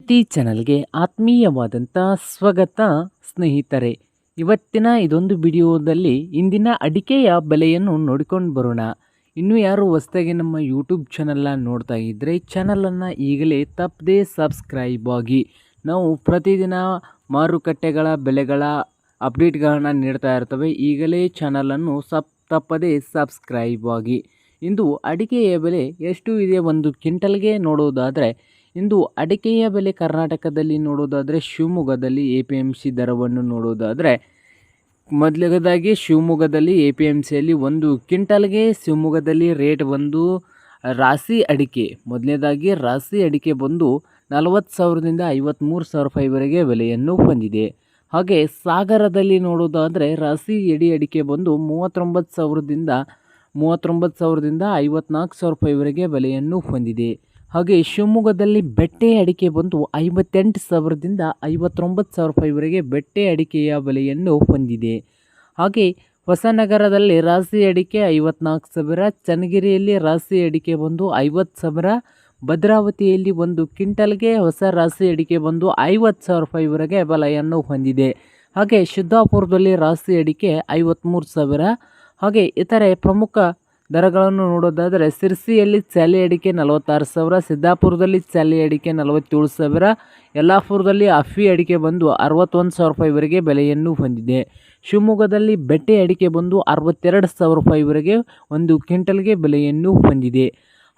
ಈ ಚಾನಲ್ಗೆ ಆತ್ಮೀಯವಾದಂಥ ಸ್ವಾಗತ ಸ್ನೇಹಿತರೆ. ಇವತ್ತಿನ ಇದೊಂದು ವಿಡಿಯೋದಲ್ಲಿ ಇಂದಿನ ಅಡಿಕೆಯ ಬೆಲೆಯನ್ನು ನೋಡಿಕೊಂಡು ಬರೋಣ. ಇನ್ನೂ ಯಾರು ಹೊಸದಾಗಿ ನಮ್ಮ ಯೂಟ್ಯೂಬ್ ಚಾನಲ್ನ ನೋಡ್ತಾ ಇದ್ದರೆ ಚಾನಲನ್ನು ಈಗಲೇ ತಪ್ಪದೇ ಸಬ್ಸ್ಕ್ರೈಬ್ ಆಗಿ. ನಾವು ಪ್ರತಿದಿನ ಮಾರುಕಟ್ಟೆಗಳ ಬೆಲೆಗಳ ಅಪ್ಡೇಟ್ಗಳನ್ನು ನೀಡ್ತಾ ಇರ್ತವೆ. ಈಗಲೇ ಚಾನಲನ್ನು ತಪ್ಪದೇ ಸಬ್ಸ್ಕ್ರೈಬ್ ಆಗಿ. ಇಂದು ಅಡಿಕೆಯ ಬೆಲೆ ಎಷ್ಟು ಇದೆ ಒಂದು ಕ್ವಿಂಟಲ್ಗೆ ನೋಡೋದಾದರೆ, ಇಂದು ಅಡಿಕೆಯ ಬೆಲೆ ಕರ್ನಾಟಕದಲ್ಲಿ ನೋಡೋದಾದರೆ ಶಿವಮೊಗ್ಗದಲ್ಲಿ APMC ದರವನ್ನು ನೋಡೋದಾದರೆ, ಮೊದಲನೇದಾಗಿ ಶಿವಮೊಗ್ಗದಲ್ಲಿ APMCಯಲ್ಲಿ ಒಂದು ಕ್ವಿಂಟಲ್ಗೆ ಶಿವಮೊಗ್ಗದಲ್ಲಿ ರೇಟ್ ಬಂದು ರಾಶಿ ಅಡಿಕೆ, ಮೊದಲನೇದಾಗಿ ರಾಶಿ ಅಡಿಕೆ ಬಂದು 40,000ದಿಂದ 53,000 ರೂಪಾಯಿವರೆಗೆ ಬೆಲೆಯನ್ನು ಹೊಂದಿದೆ. ಹಾಗೆ ಸಾಗರದಲ್ಲಿ ನೋಡೋದಾದರೆ ರಾಶಿ ಎಡಿ ಅಡಿಕೆ ಬಂದು 39,000ದಿಂದ 54,000 ರೂಪಾಯಿವರೆಗೆ ಬೆಲೆಯನ್ನು ಹೊಂದಿದೆ. ಹಾಗೆ ಶಿವಮೊಗ್ಗದಲ್ಲಿ ಬೆಟ್ಟೆ ಅಡಿಕೆ ಬಂದು 58,000ದಿಂದ 59,000 ರೂಪಾಯಿವರೆಗೆ ಬೆಟ್ಟೆ ಅಡಿಕೆಯ ಬೆಲೆಯನ್ನು ಹೊಂದಿದೆ. ಹಾಗೆ ಹೊಸನಗರದಲ್ಲಿ ರಾಶಿ ಅಡಿಕೆ 54,000, ಚನ್ನಗಿರಿಯಲ್ಲಿ ರಾಶಿ ಅಡಿಕೆ ಬಂದು 50,000, ಭದ್ರಾವತಿಯಲ್ಲಿ ಒಂದು ಕ್ವಿಂಟಲ್ಗೆ ಹೊಸ ರಾಶಿ ಅಡಿಕೆ ಬಂದು 50,000 ರೂಪಾಯಿವರೆಗೆ ಬೆಲೆಯನ್ನು ಹೊಂದಿದೆ. ಹಾಗೆ ಸಿದ್ದಾಪುರದಲ್ಲಿ ರಾಶಿ ಅಡಿಕೆ 53,000. ಹಾಗೆ ಇತರೆ ಪ್ರಮುಖ ದರಗಳನ್ನು ನೋಡೋದಾದರೆ ಸಿರ್ಸಿಯಲ್ಲಿ ಚಾಲಿ ಅಡಿಕೆ 46,000, ಸಿದ್ದಾಪುರದಲ್ಲಿ ಚಾಲಿ ಅಡಿಕೆ 47,000, ಯಲ್ಲಾಪುರದಲ್ಲಿ ಅಫಿ ಅಡಿಕೆ ಬಂದು 61,000 ರೂಪಾಯಿವರೆಗೆ ಬೆಲೆಯನ್ನು ಹೊಂದಿದೆ. ಶಿವಮೊಗ್ಗದಲ್ಲಿ ಬೆಟ್ಟೆ ಅಡಿಕೆ ಬಂದು 62,000 ರೂಪಾಯಿವರೆಗೆ ಒಂದು ಕ್ವಿಂಟಲ್ಗೆ ಬೆಲೆಯನ್ನು ಹೊಂದಿದೆ.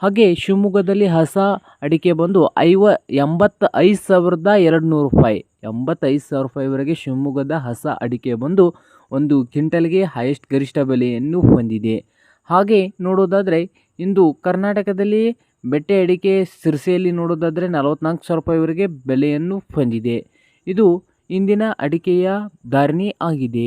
ಹಾಗೆ ಶಿವಮೊಗ್ಗದಲ್ಲಿ ಹೊಸ ಅಡಿಕೆ ಬಂದು 85,200 ರೂಪಾಯಿ, 85,000 ರೂಪಾಯಿವರೆಗೆ ಶಿವಮೊಗ್ಗದ ಹೊಸ ಅಡಿಕೆ ಬಂದು ಒಂದು ಕ್ವಿಂಟಲ್ಗೆ ಹೈಯೆಸ್ಟ್ ಗರಿಷ್ಠ ಬೆಲೆಯನ್ನು ಹೊಂದಿದೆ. ಹಾಗೆ ನೋಡೋದಾದರೆ ಇಂದು ಕರ್ನಾಟಕದಲ್ಲಿ ಬೆಟ್ಟೆ ಅಡಿಕೆ ಸಿರ್ಸಿಯಲ್ಲಿ ನೋಡೋದಾದರೆ 44,000 ರೂಪಾಯಿವರೆಗೆ ಬೆಲೆಯನ್ನು ಹೊಂದಿದೆ. ಇದು ಇಂದಿನ ಅಡಿಕೆಯ ಧಾರಣೆ ಆಗಿದೆ.